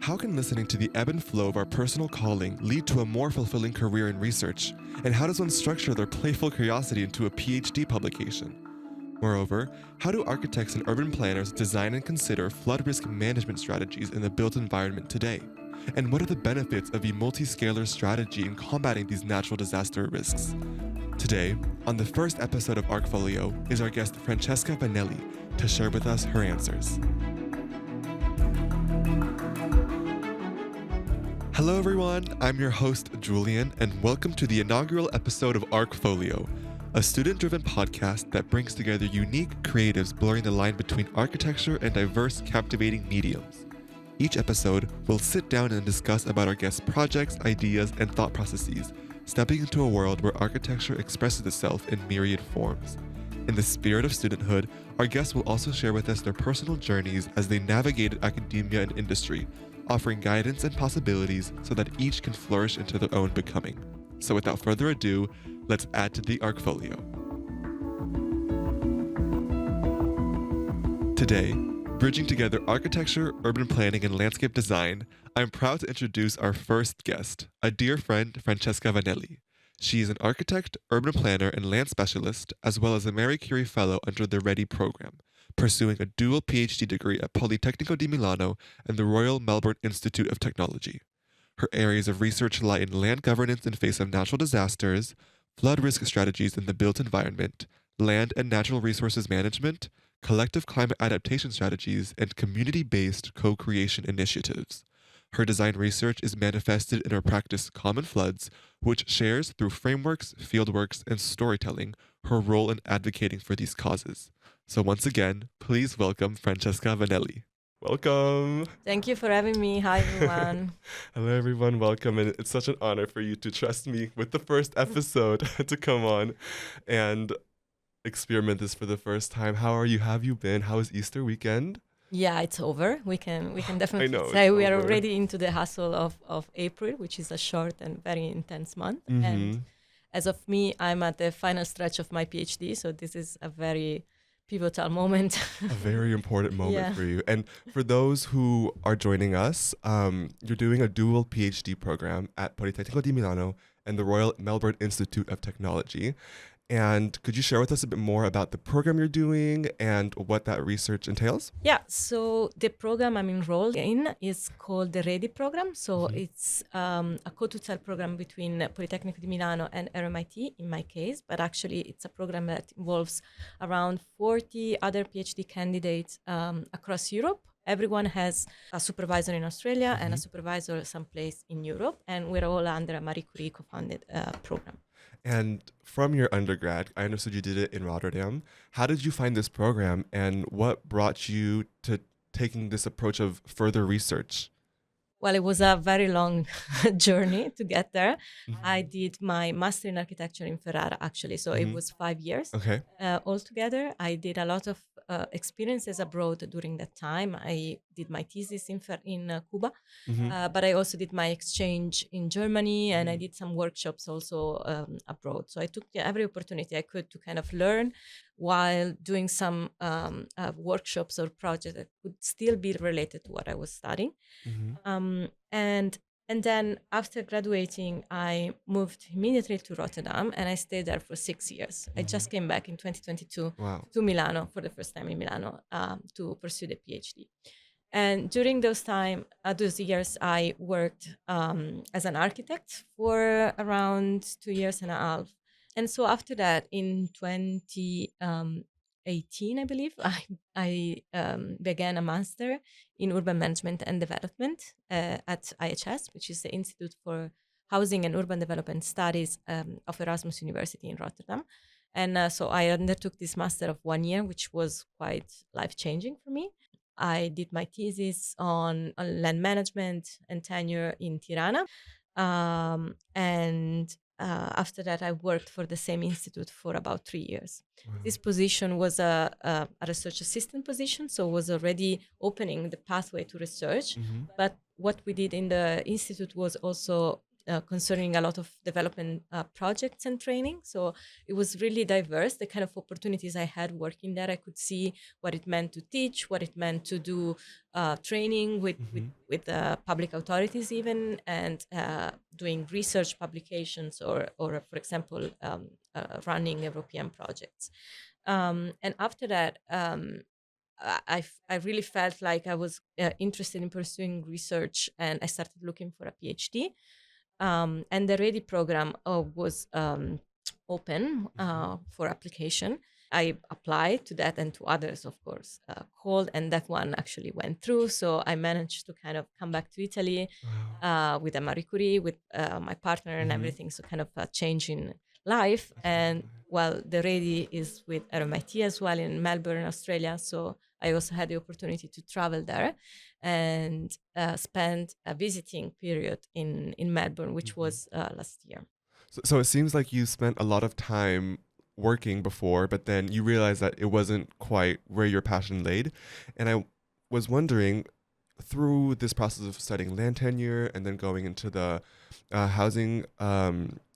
How can listening to the ebb and flow of our personal calling lead to a more fulfilling career in research? And how does one structure their playful curiosity into a PhD publication? Moreover, how do architects and urban planners design and consider flood risk management strategies in the built environment today? And what are the benefits of a multi-scalar strategy in combating these natural disaster risks? Today, on the first episode of Archfolio, is our guest Francesca Vanelli to share with us her answers. Hello everyone, I'm your host Julian, and welcome to the inaugural episode of Archfolio, a student-driven podcast that brings together unique creatives blurring the line between architecture and diverse, captivating mediums. Each episode, we'll sit down and discuss about our guests' projects, ideas, and thought processes, stepping into a world where architecture expresses itself in myriad forms. In the spirit of studenthood, our guests will also share with us their personal journeys as they navigated academia and industry, offering guidance and possibilities so that each can flourish into their own becoming. So without further ado, let's add to the Archfolio. Today, bridging together architecture, urban planning, and landscape design, I'm proud to introduce our first guest, a dear friend, Francesca Vanelli. She is an architect, urban planner, and land specialist, as well as a Marie Curie Fellow under the REDI program, pursuing a dual PhD degree at Politecnico di Milano and the Royal Melbourne Institute of Technology. Her areas of research lie in land governance in face of natural disasters, flood risk strategies in the built environment, land and natural resources management, collective climate adaptation strategies, and community-based co-creation initiatives. Her design research is manifested in her practice Common Floods, which shares through frameworks, fieldworks, and storytelling her role in advocating for these causes. So once again, please welcome Francesca Vanelli. Welcome. Thank you for having me. Hi, everyone. Hello, everyone. Welcome. And it's such an honor for you to trust me with the first episode to come on and experiment this for the first time. How are you? Have you been? How was Easter weekend? Yeah, it's over. We can definitely know, say we over. are already into the hustle of April, which is a short and very intense month. Mm-hmm. And as of me, I'm at the final stretch of my PhD. So this is a very pivotal moment. A very important moment for you. And for those who are joining us, you're doing a dual PhD program at Politecnico di Milano and the Royal Melbourne Institute of Technology. And could you share with us a bit more about the program you're doing and what that research entails? Yeah, so the program I'm enrolled in is called the REDI program. So it's a co-tutor program between Politecnico di Milano and RMIT in my case, but actually it's a program that involves around 40 other PhD candidates across Europe. Everyone has a supervisor in Australia and a supervisor someplace in Europe, and we're all under a Marie Curie co-funded program. And from your undergrad, I understood you did it in Rotterdam. How did you find this program, and what brought you to taking this approach of further research? Well, it was a very long journey to get there. I did my master in architecture in Ferrara, actually. So it was 5 years altogether. I did a lot of experiences abroad during that time. I did my thesis in Cuba, but I also did my exchange in Germany, and I did some workshops also abroad. So I took every opportunity I could to kind of learn while doing some workshops or projects that could still be related to what I was studying. And then after graduating, I moved immediately to Rotterdam, and I stayed there for 6 years. I just came back in 2022 to Milano for the first time in Milano to pursue the PhD. And during those years, I worked as an architect for around 2 years and a half. And so after that, in 2018, I believe, I began a master in urban management and development at IHS, which is the Institute for Housing and Urban Development Studies of Erasmus University in Rotterdam. And so I undertook this master of 1 year, which was quite life-changing for me. I did my thesis on land management and tenure in Tirana. After that, I worked for the same institute for about 3 years. This position was a research assistant position, so was already opening the pathway to research. But what we did in the institute was also concerning a lot of development projects and training. So it was really diverse, the kind of opportunities I had working there. I could see what it meant to teach, what it meant to do training with public authorities even, and doing research publications or for example, running European projects. And after that, I really felt like I was interested in pursuing research, and I started looking for a PhD. And the REDI program was open for application. I applied to that and to others, of course, called, and that one actually went through. So I managed to kind of come back to Italy with a Marie Curie, with my partner and everything. So kind of a change in life. And well, the REDI is with RMIT as well in Melbourne, Australia. So I also had the opportunity to travel there and spend a visiting period in Melbourne, which was last year. So it seems like you spent a lot of time working before, but then you realized that it wasn't quite where your passion laid. And I was wondering, through this process of studying land tenure and then going into the housing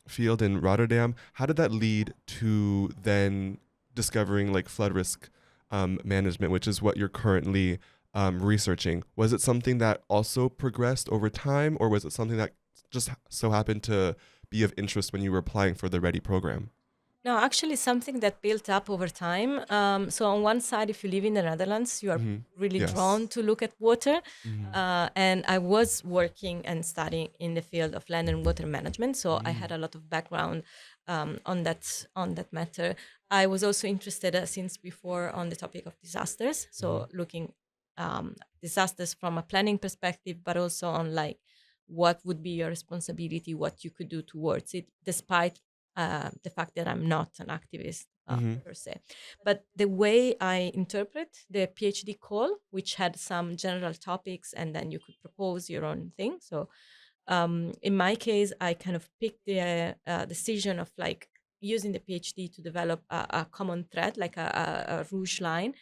field in Rotterdam, how did that lead to then discovering like flood risk management, which is what you're currently researching? Was it something that also progressed over time, or was it something that just so happened to be of interest when you were applying for the REDI program? No, actually, something that built up over time. So on one side, if you live in the Netherlands, you are really drawn to look at water. And I was working and studying in the field of land and water management, so I had a lot of background on that matter. I was also interested since before on the topic of disasters, so looking disasters from a planning perspective, but also on like what would be your responsibility, what you could do towards it, despite the fact that I'm not an activist per se. But the way I interpret the PhD call, which had some general topics and then you could propose your own thing. So in my case, I kind of picked the decision of like using the PhD to develop a common thread, like a rouge line.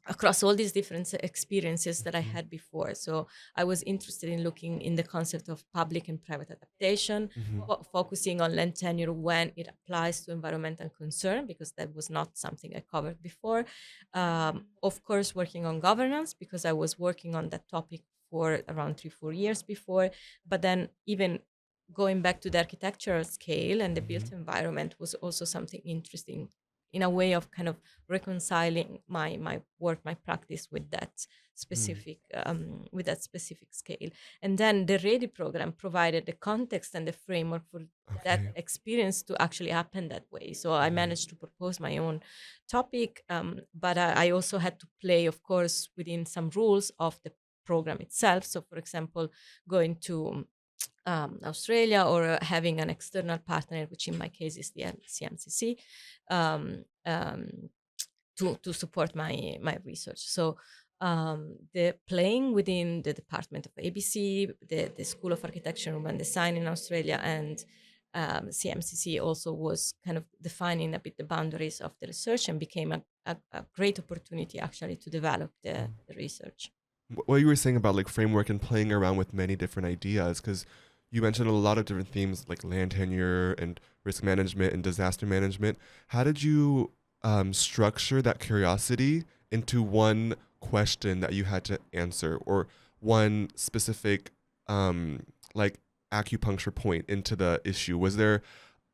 Across all these different experiences that I had before. So I was interested in looking in the concept of public and private adaptation, focusing on land tenure when it applies to environmental concern, because that was not something I covered before. Of course, working on governance, because I was working on that topic for around 3-4 years before. But then even going back to the architectural scale and the built environment was also something interesting, in a way of kind of reconciling my work, my practice with that specific scale. And then the REDI program provided the context and the framework for that experience to actually happen that way. So I managed to propose my own topic, but I also had to play, of course, within some rules of the program itself. So, for example, going to Australia, or having an external partner, which in my case is the CMCC, to support my research. So the playing within the Department of ABC, the School of Architecture and Urban Design in Australia, and CMCC also was kind of defining a bit the boundaries of the research, and became a great opportunity actually to develop the research. What you were saying about like framework and playing around with many different ideas, because you mentioned a lot of different themes like land tenure and risk management and disaster management. How did you structure that curiosity into one question that you had to answer, or one specific like acupuncture point into the issue? Was there,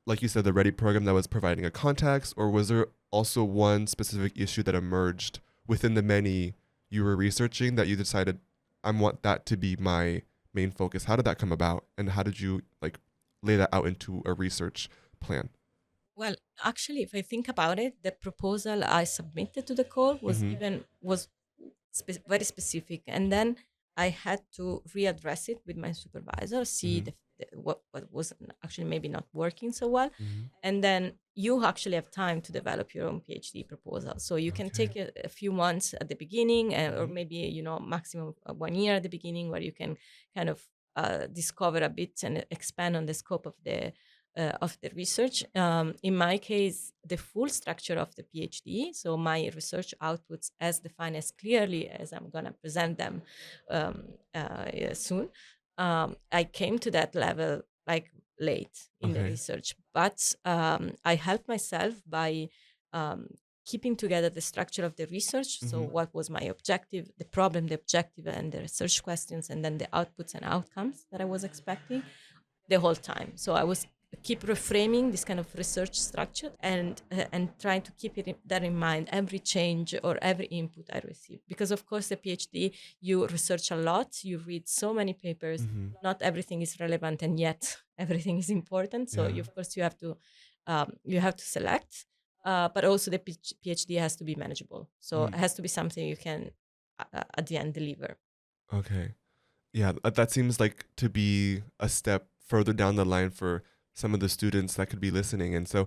like you said, the REDI program that was providing a context, or was there also one specific issue that emerged within the many you were researching that you decided, I want that to be my main focus? How did that come about, and how did you like lay that out into a research plan? Well, actually, if I think about it, the proposal I submitted to the call was very specific, and then I had to readdress it with my supervisor, see what was actually maybe not working so well, and then you actually have time to develop your own PhD proposal. So you can take a few months at the beginning, or maybe maximum 1 year at the beginning, where you can kind of discover a bit and expand on the scope of the research. In my case, the full structure of the PhD, so my research outputs as defined as clearly as I'm going to present them soon, I came to that level like late in the research, but I helped myself by um, keeping together the structure of the research. So what was my objective, the problem, the objective, and the research questions, and then the outputs and outcomes that I was expecting the whole time. So I was keep reframing this kind of research structure and trying to keep that in mind every change or every input I receive, because of course the PhD, you research a lot, you read so many papers, not everything is relevant, and yet everything is important. So you, of course you have to select, but also the PhD has to be manageable, so it has to be something you can at the end deliver. Okay. Yeah, that seems like to be a step further down the line for some of the students that could be listening. And so,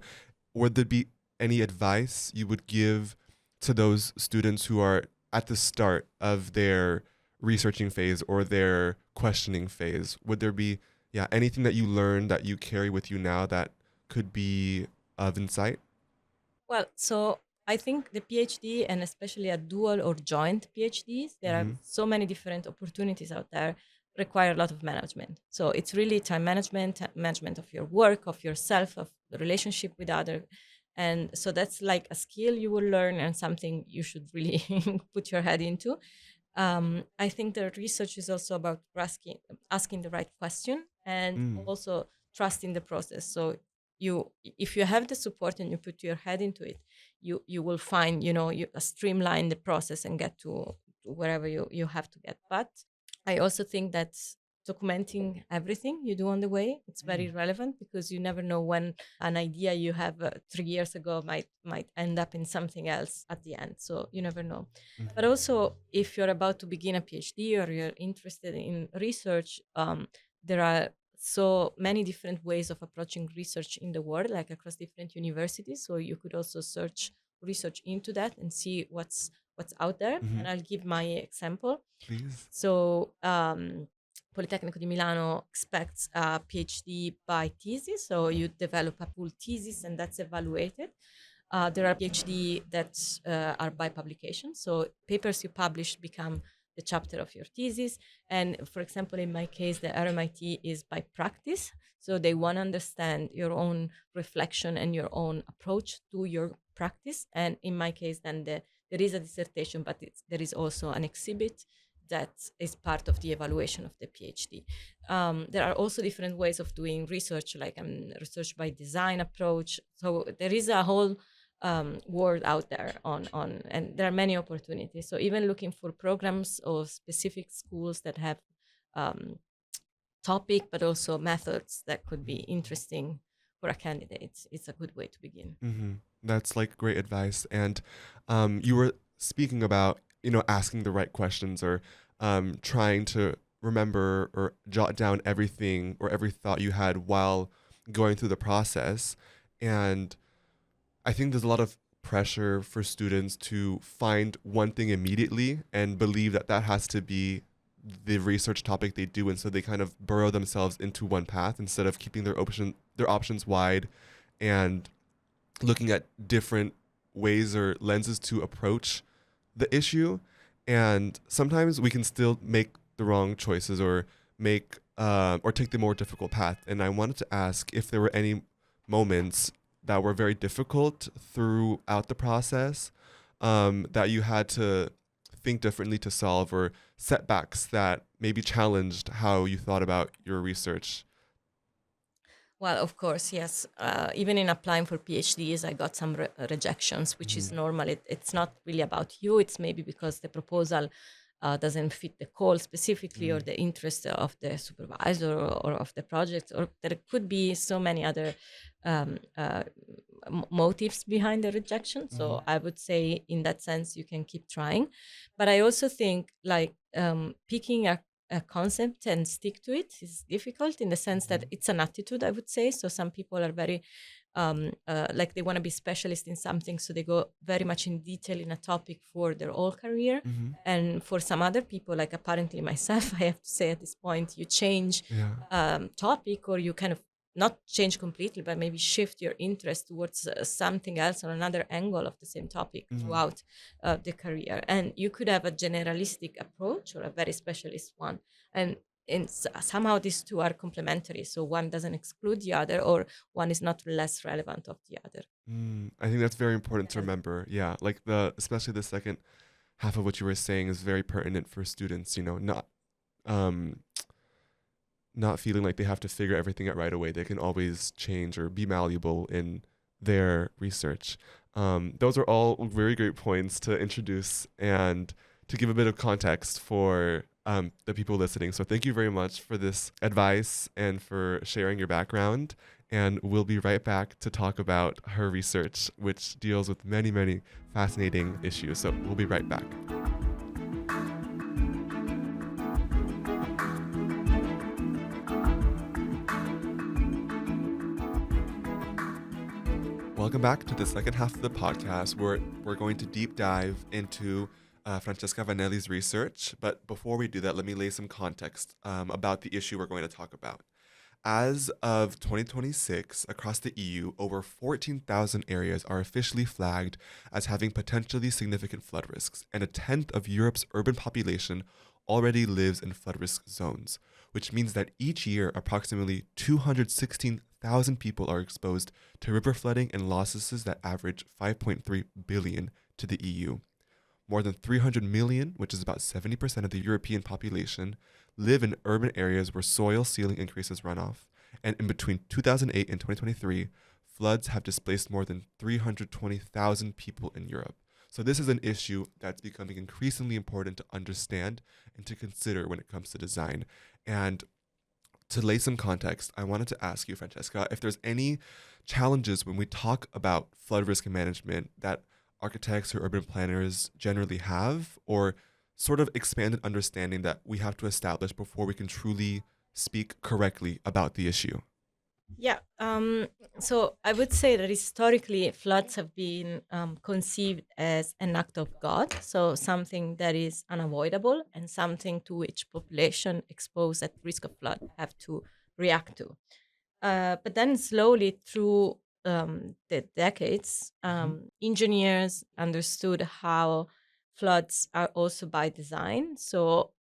would there be any advice you would give to those students who are at the start of their researching phase or their questioning phase? Would there be, anything that you learned that you carry with you now that could be of insight? Well, so I think the PhD, and especially a dual or joint PhDs, there are so many different opportunities out there, require a lot of management. So it's really time management, management of your work, of yourself, of the relationship with other. And so that's like a skill you will learn and something you should really put your head into. I think the research is also about asking the right question and also trusting the process. So if you have the support and you put your head into it, you will find, you streamline the process and get to wherever you have to get. But I also think that documenting everything you do on the way, it's very relevant, because you never know when an idea you have 3 years ago might end up in something else at the end. So you never know. But also, if you're about to begin a PhD or you're interested in research, there are so many different ways of approaching research in the world, like across different universities. So you could also search research into that and see what's out there. And I'll give my example. Please. So Politecnico di Milano expects a PhD by thesis. So you develop a pool thesis and that's evaluated. There are PhD that are by publication. So papers you publish become the chapter of your thesis. And for example, in my case, the RMIT is by practice. So they want to understand your own reflection and your own approach to your practice. And in my case, then there is a dissertation, but there is also an exhibit that is part of the evaluation of the PhD. There are also different ways of doing research, like research by design approach. So there is a whole world out there and there are many opportunities. So even looking for programs or specific schools that have topic, but also methods that could be interesting for a candidate, it's a good way to begin. That's like great advice. And you were speaking about, asking the right questions or trying to remember or jot down everything or every thought you had while going through the process. And I think there's a lot of pressure for students to find one thing immediately and believe that that has to be the research topic they do. And so they kind of burrow themselves into one path instead of keeping their options wide and looking at different ways or lenses to approach the issue. And sometimes we can still make the wrong choices or make or take the more difficult path. And I wanted to ask if there were any moments that were very difficult throughout the process, that you had to think differently to solve, or setbacks that maybe challenged how you thought about your research. Well, of course, yes. Even in applying for PhDs, I got some rejections, which is normal. It's not really about you. It's maybe because the proposal doesn't fit the call specifically, or the interest of the supervisor or of the project, or there could be so many other motives behind the rejection. So I would say in that sense, you can keep trying. But I also think like picking a concept and stick to it is difficult, in the sense that it's an attitude, I would say. So some people are very like they want to be specialist in something, so they go very much in detail in a topic for their whole career. And for some other people, like apparently myself, I have to say at this point, you change topic, or you kind of not change completely, but maybe shift your interest towards something else or another angle of the same topic throughout the career. And you could have a generalistic approach or a very specialist one. And somehow these two are complementary. So one doesn't exclude the other, or one is not less relevant of the other. I think that's very important to remember. Yeah, like especially the second half of what you were saying is very pertinent for students. Um, not feeling like they have to figure everything out right away. They can always change or be malleable in their research. Those are all very great points to introduce and to give a bit of context for the people listening. So thank you very much for this advice and for sharing your background. And we'll be right back to talk about her research, which deals with many, many fascinating issues. So we'll be right back. Welcome back to the second half of the podcast where we're going to deep dive into Francesca Vanelli's research. But before we do that, let me lay some context about the issue we're going to talk about. As of 2026, across the EU, over 14,000 areas are officially flagged as having potentially significant flood risks, and a tenth of Europe's urban population already lives in flood risk zones, which means that each year approximately 216,000 people are exposed to river flooding and losses that average 5.3 billion to the EU. More than 300 million, which is about 70% of the European population, live in urban areas where soil ceiling increases runoff. And in between 2008 and 2023, floods have displaced more than 320,000 people in Europe. So this is an issue that's becoming increasingly important to understand and to consider when it comes to design. And to lay some context, I wanted to ask you, Francesca, if there's any challenges when we talk about flood risk management that architects or urban planners generally have, or sort of expanded understanding that we have to establish before we can truly speak correctly about the issue. Yeah, so I would say that historically floods have been conceived as an act of God, so something that is unavoidable and something to which population exposed at risk of flood have to react to. But then slowly through the decades, engineers understood how floods are also by design. So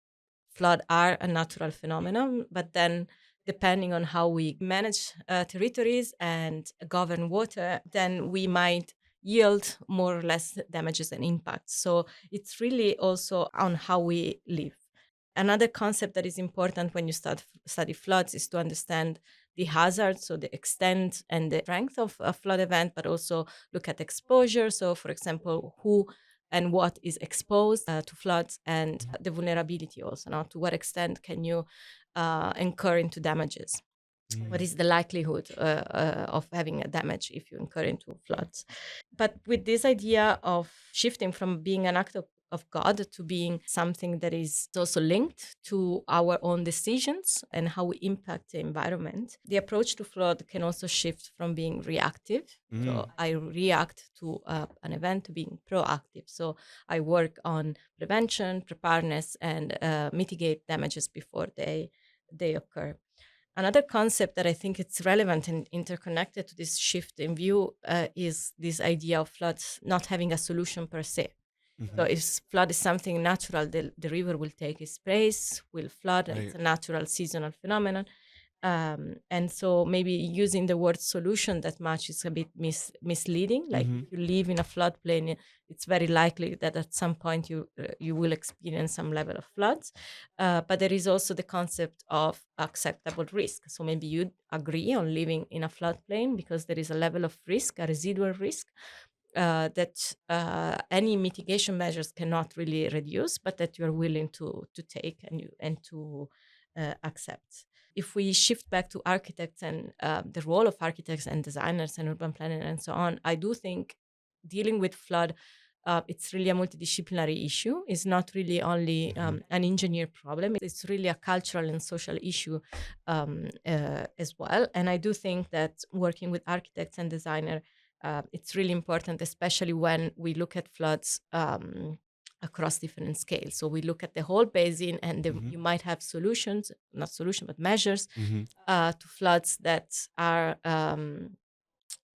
flood are a natural phenomenon, but then depending on how we manage territories and govern water, then we might yield more or less damages and impacts. So it's really also on how we live. Another concept that is important when you study floods is to understand the hazards, so the extent and the strength of a flood event, but also look at exposure. So, for example, who and what is exposed to floods, and the vulnerability also. Now, to what extent can you incur into damages? What is the likelihood of having a damage if you incur into floods? But with this idea of shifting from being an act of God to being something that is also linked to our own decisions and how we impact the environment, the approach to flood can also shift from being reactive. So I react to an event to being proactive. So I work on prevention, preparedness, and mitigate damages before they occur. Another concept that I think it's relevant and interconnected to this shift in view is this idea of floods not having a solution per se. So if flood is something natural, the river will take its place, will flood. Right. It's a natural seasonal phenomenon. And so maybe using the word solution that much is a bit misleading. Like if you live in a floodplain, it's very likely that at some point you will experience some level of floods. But there is also the concept of acceptable risk. So maybe you agree on living in a floodplain because there is a level of risk, a residual risk, that any mitigation measures cannot really reduce, but that you're willing to take and to accept. If we shift back to architects and the role of architects and designers and urban planning and so on, I do think dealing with flood, it's really a multidisciplinary issue. It's not really only an engineer problem. It's really a cultural and social issue as well. And I do think that working with architects and designers, it's really important, especially when we look at floods across different scales. So we look at the whole basin, and you might have solutions, not solutions, but measures to floods that are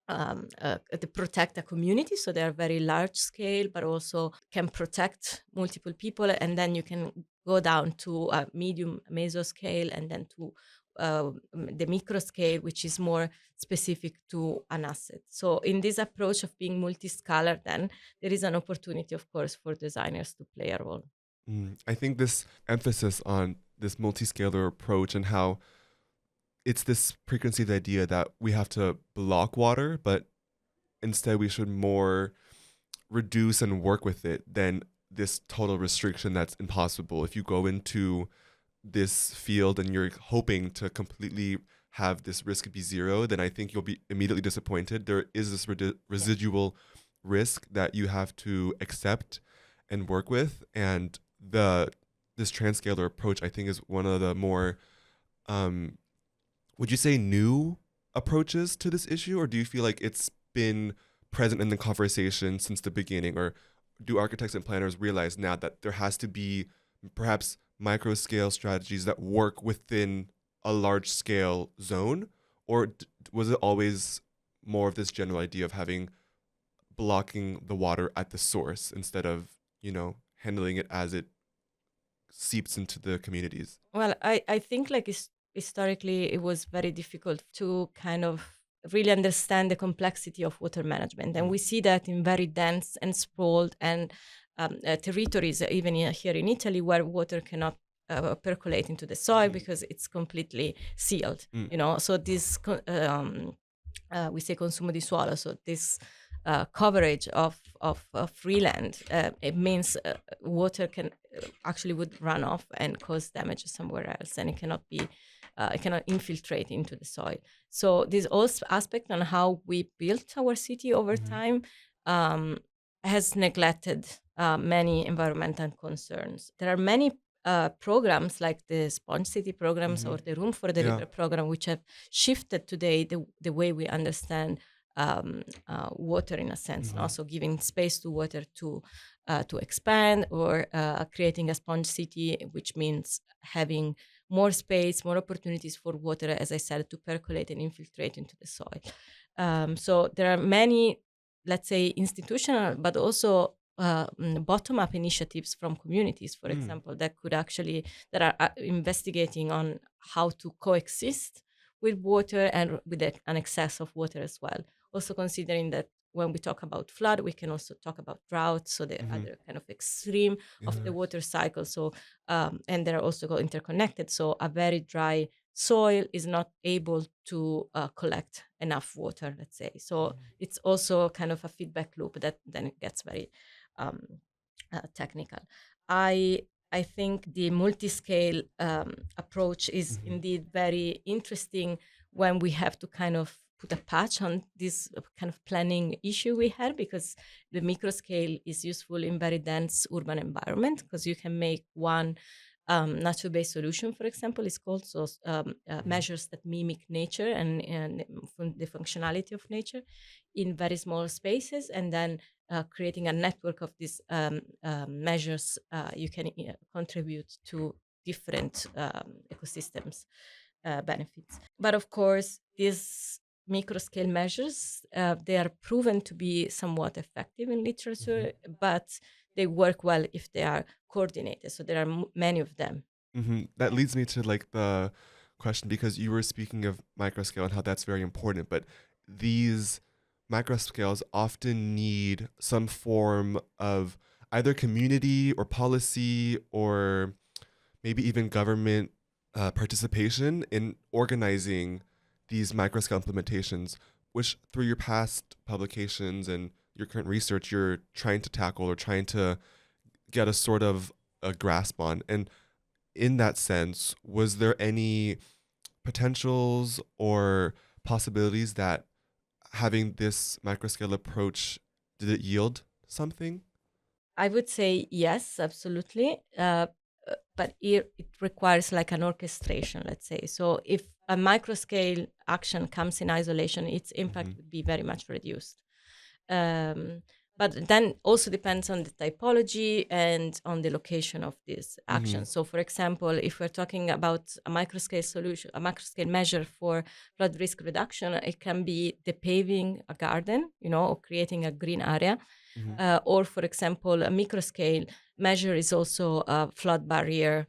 to protect a community. So they are very large scale, but also can protect multiple people. And then you can go down to a medium mesoscale and then to the micro scale, which is more specific to an asset. So in this approach of being multiscalar, then there is an opportunity, of course, for designers to play a role. I think this emphasis on this multiscalar approach and how it's this preconceived idea that we have to block water, but instead we should more reduce and work with it than this total restriction that's impossible. If you go into this field and you're hoping to completely have this risk be zero, then I think you'll be immediately disappointed. There is this residual risk that you have to accept and work with, and this transcalar approach, I think, is one of the more would you say new approaches to this issue, or do you feel like it's been present in the conversation since the beginning, or do architects and planners realize now that there has to be perhaps micro scale strategies that work within a large scale zone, or was it always more of this general idea of having blocking the water at the source instead of, handling it as it seeps into the communities? Well, I think like historically it was very difficult to kind of really understand the complexity of water management. And we see that in very dense and sprawled and territories, even here in Italy, where water cannot percolate into the soil because it's completely sealed. So this we say consumo di suolo, so this coverage of free land, it means water can actually would run off and cause damage somewhere else, and it cannot infiltrate into the soil. So this also aspect on how we built our city over time has neglected many environmental concerns. There are many programs like the Sponge City programs or the Room for the River program, which have shifted today the way we understand water in a sense, and also giving space to water to expand, or creating a sponge city, which means having more space, more opportunities for water, as I said, to percolate and infiltrate into the soil. So there are many, let's say, institutional, but also bottom-up initiatives from communities, for example, that are investigating on how to coexist with water and with an excess of water as well. Also considering that when we talk about flood, we can also talk about drought, so the other kind of extreme of the water cycle. So, and they're also interconnected. So a very dry soil is not able to collect enough water, let's say. So it's also kind of a feedback loop that then it gets very technical. I think the multi-scale approach is indeed very interesting when we have to kind of put a patch on this kind of planning issue we had, because the micro scale is useful in very dense urban environment, because you can make one nature-based solution, for example, is called, so measures that mimic nature and the functionality of nature in very small spaces, and then creating a network of these measures, you can contribute to different ecosystems benefits. But of course, these micro-scale measures, they are proven to be somewhat effective in literature, but they work well if they are coordinated. So there are many of them. That leads me to like the question, because you were speaking of microscale and how that's very important, but these microscales often need some form of either community or policy or maybe even government participation in organizing these microscale implementations, which through your past publications and your current research, you're trying to tackle or trying to get a sort of a grasp on. And in that sense, was there any potentials or possibilities that having this microscale approach, did it yield something? I would say yes, absolutely. But it requires like an orchestration, let's say. So if a microscale action comes in isolation, its impact would be very much reduced. But then also depends on the typology and on the location of this action. So for example, if we're talking about a microscale solution, a microscale measure for flood risk reduction, it can be the paving a garden, or creating a green area. Or for example, a microscale measure is also a flood barrier,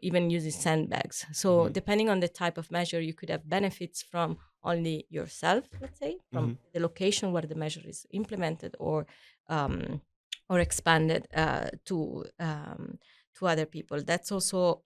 even using sandbags. So depending on the type of measure, you could have benefits from only yourself, let's say, from the location where the measure is implemented, or expanded to other people. That's also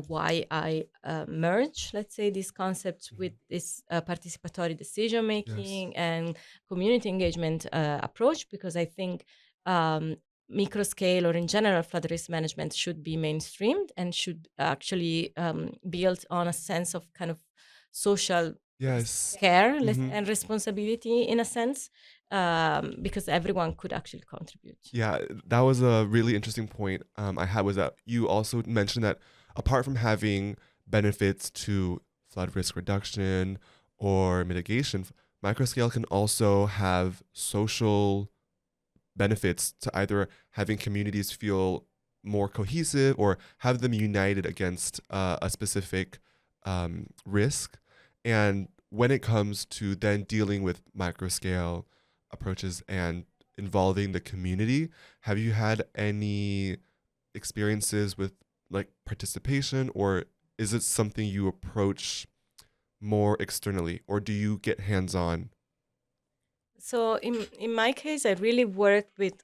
why I merge, let's say, these concepts with this participatory decision making and community engagement approach, because I think microscale, or in general flood risk management, should be mainstreamed and should actually build on a sense of kind of social care and responsibility, in a sense, because everyone could actually contribute. Yeah, that was a really interesting point I had, was that you also mentioned that apart from having benefits to flood risk reduction or mitigation, microscale can also have social benefits to either having communities feel more cohesive or have them united against a specific risk. And when it comes to then dealing with microscale approaches and involving the community, have you had any experiences with like participation, or is it something you approach more externally, or do you get hands-on? So in my case, I really worked with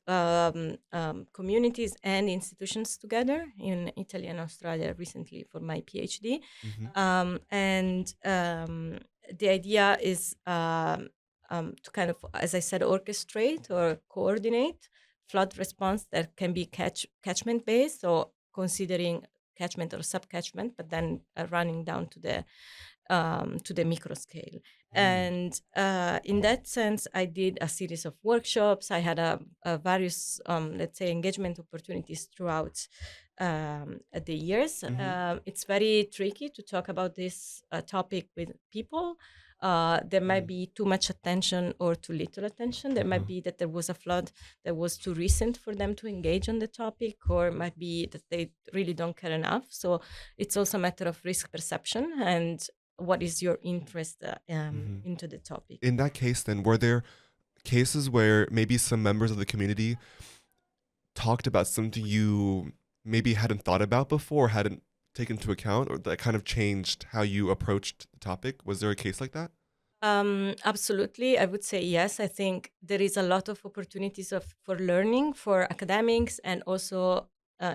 communities and institutions together in Italy and Australia recently for my PhD. And the idea is to kind of, as I said, orchestrate or coordinate flood response that can be catchment based, so considering catchment or sub-catchment, but then running down to the micro scale. And in that sense, I did a series of workshops. I had a various, let's say, engagement opportunities throughout the years. It's very tricky to talk about this topic with people. There might be too much attention or too little attention. There might be that there was a flood that was too recent for them to engage on the topic, or it might be that they really don't care enough. So it's also a matter of risk perception and what is your interest into the topic. In that case, then, were there cases where maybe some members of the community talked about something you maybe hadn't thought about before, hadn't taken into account, or that kind of changed how you approached the topic? Was there a case like that? Absolutely, I would say yes. I think there is a lot of opportunities for learning for academics and also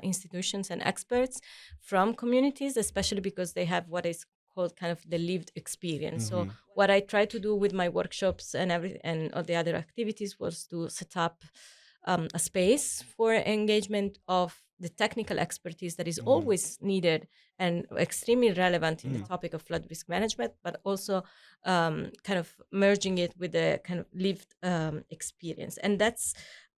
institutions and experts from communities, especially because they have what is called kind of the lived experience. So what I try to do with my workshops and all the other activities was to set up a space for engagement of the technical expertise that is always needed and extremely relevant in the topic of flood risk management, but also kind of merging it with the kind of lived experience. And that's,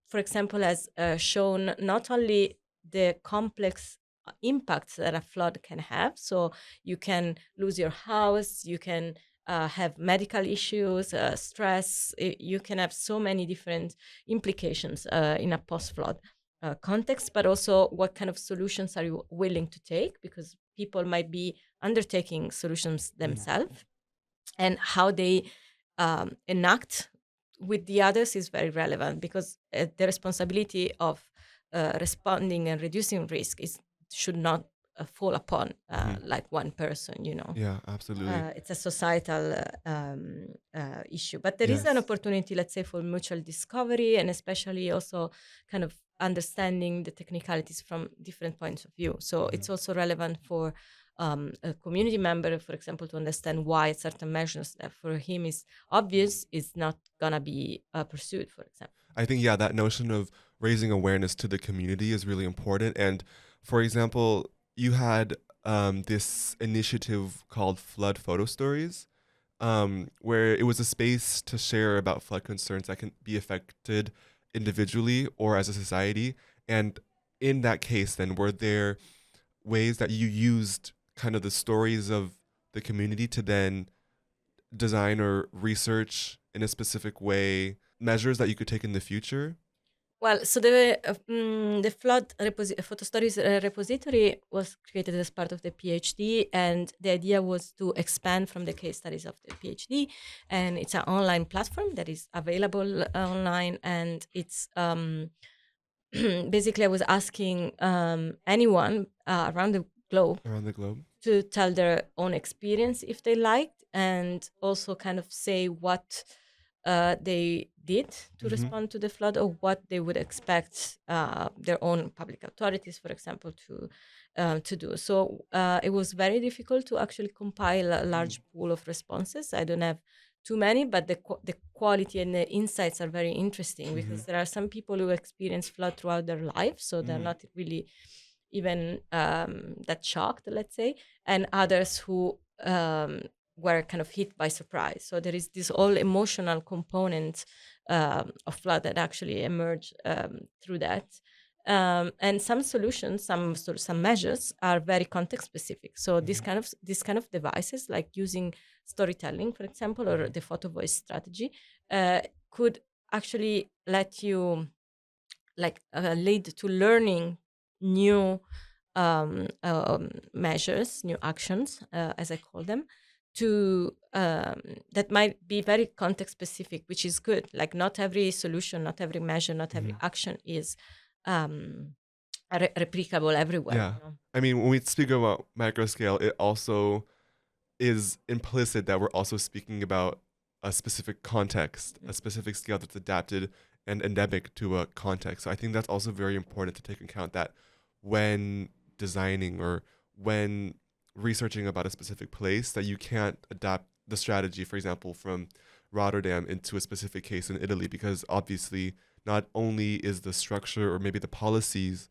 for example, has shown not only the complex impacts that a flood can have. So you can lose your house, you can have medical issues, stress. You can have so many different implications in a post-flood context, but also what kind of solutions are you willing to take? Because people might be undertaking solutions themselves, and how they enact with the others is very relevant, because the responsibility of responding and reducing risk should not fall upon like one person. Yeah, absolutely. It's a societal issue, but there is an opportunity, let's say, for mutual discovery, and especially also kind of understanding the technicalities from different points of view. So it's also relevant for a community member, for example, to understand why certain measures that for him is obvious is not gonna be pursued, for example. I think, yeah, that notion of raising awareness to the community is really important. And for example, you had this initiative called Flood Photo Stories, where it was a space to share about flood concerns that can be affected individually or as a society. And in that case, then, were there ways that you used kind of the stories of the community to then design or research in a specific way measures that you could take in the future? Well, so the flood photo stories repository was created as part of the PhD, and the idea was to expand from the case studies of the PhD. And it's an online platform that is available online, and it's basically I was asking anyone around the globe to tell their own experience if they liked, and also kind of say what they did to respond to the flood, or what they would expect their own public authorities, for example, to do. So it was very difficult to actually compile a large pool of responses. I don't have too many, but the quality and the insights are very interesting, because there are some people who experience flood throughout their life, so they're not really even that shocked, let's say, and others who were kind of hit by surprise. So there is this whole emotional component of flood that actually emerged through that. And some solutions, some measures are very context specific. So this kind of devices, like using storytelling, for example, or the photo voice strategy, could actually let you lead to learning new measures, new actions, as I call them, to that might be very context specific, which is good. Like not every solution, not every measure, not every action is replicable everywhere. Yeah. You know? I mean, when we speak about macro scale, it also is implicit that we're also speaking about a specific context, a specific scale that's adapted and endemic to a context. So I think that's also very important to take into account, that when designing or when researching about a specific place, that you can't adapt the strategy, for example, from Rotterdam into a specific case in Italy, because obviously not only is the structure or maybe the policies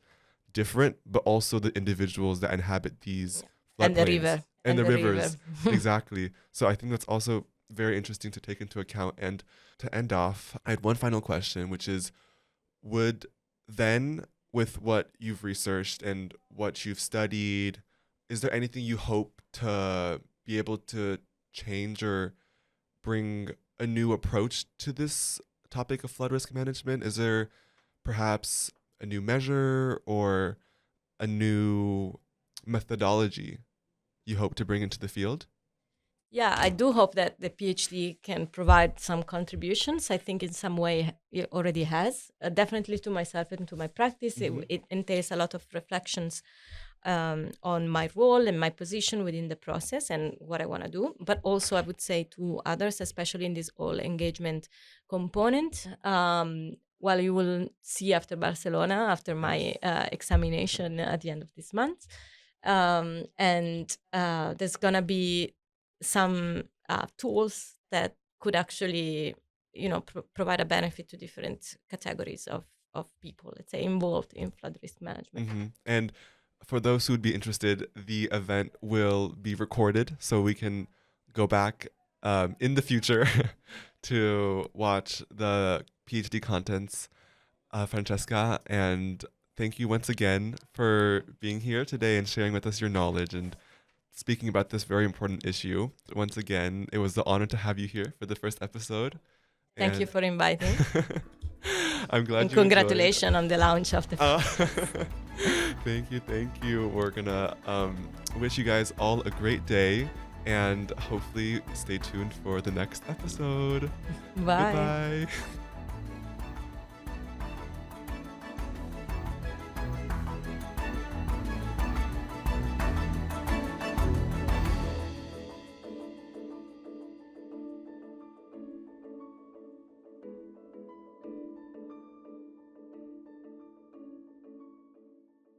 different, but also the individuals that inhabit these floodplains. And the river. And the rivers. Exactly. So I think that's also very interesting to take into account. And to end off, I had one final question, which is, would then, with what you've researched and what you've studied, is there anything you hope to be able to change or bring a new approach to this topic of flood risk management? Is there perhaps a new measure or a new methodology you hope to bring into the field? Yeah, I do hope that the PhD can provide some contributions. I think in some way it already has. Definitely to myself and to my practice. It entails a lot of reflections on my role and my position within the process and what I want to do. But also I would say to others, especially in this whole engagement component, well, you will see after Barcelona, after my examination at the end of this month. And there's going to be some tools that could actually, provide a benefit to different categories of people, let's say, involved in flood risk management. And for those who would be interested, the event will be recorded, so we can go back in the future to watch the PhD contents, Francesca. And thank you once again for being here today and sharing with us your knowledge and speaking about this very important issue. Once again, it was an honor to have you here for the first episode. Thank you for inviting. I'm glad and you congratulations on the launch of the Thank you. We're gonna wish you guys all a great day, and hopefully stay tuned for the next episode. Bye. Goodbye.